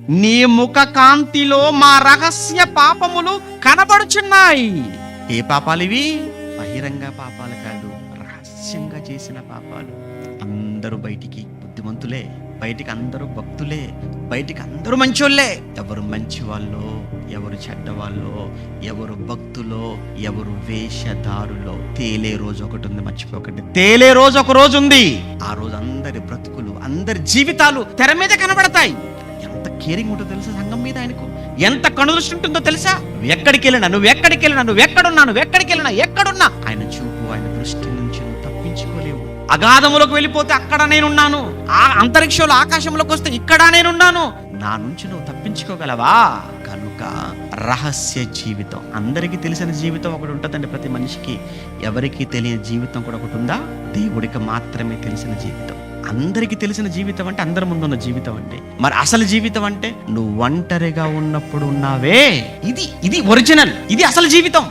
నీ ముఖ కాంతిలో మా రహస్య పాపములు కనబడుచున్నాయి. ఏ పాపాలు ఇవి? బహిరంగ పాపాలు కాదు, రహస్యంగా చేసిన పాపాలు. అందరూ బయటికి బుద్ధిమంతులే, బయటికి అందరూ భక్తులే, బయటికి అందరూ మంచోళ్ళే. ఎవరు మంచి వాళ్ళో, ఎవరు చెడ్డవాళ్ళో, ఎవరు భక్తులో, ఎవరు వేషధారులో. తేలే రోజు ఒకటి ఉంది, మర్చిపోకండి. తేలే రోజు ఒక రోజు ఉంది. ఆ రోజు అందరి బ్రతుకులు, అందరి జీవితాలు తెర మీద కనబడతాయి. ఎంత కేరింగ్ ఉంటుందో తెలుసా సంఘం మీద ఆయనకు? ఎంత కనుదృష్టి ఉంటుందో తెలుసా? నువ్వు ఎక్కడికి వెళ్ళినా, నువ్వు ఎక్కడున్నా ఆయన చూపు, ఆయన దృష్టి నుంచి నువ్వు తప్పించుకోలేవు. అగాధములకు వెళ్ళిపోతే అక్కడ నేనున్నాను, ఆ అంతరిక్షంలో ఆకాశంలోకి వస్తే ఇక్కడ నేనున్నాను. నా నుంచి నువ్వు తప్పించుకోగలవా? కనుక రహస్య జీవితం, అందరికీ తెలిసిన జీవితం ఒకటి ఉంటుందండి ప్రతి మనిషికి. ఎవరికి తెలియని జీవితం కూడా ఒకటి ఉందా? దేవుడికి మాత్రమే తెలిసిన జీవితం. అందరికీ తెలిసిన జీవితం అంటే అందరి ముందున్న జీవితం అంటే. మరి అసలు జీవితం అంటే నువ్వు ఒంటరిగా ఉన్నప్పుడు ఉన్నావే, ఇది ఒరిజినల్, ఇది అసలు జీవితం.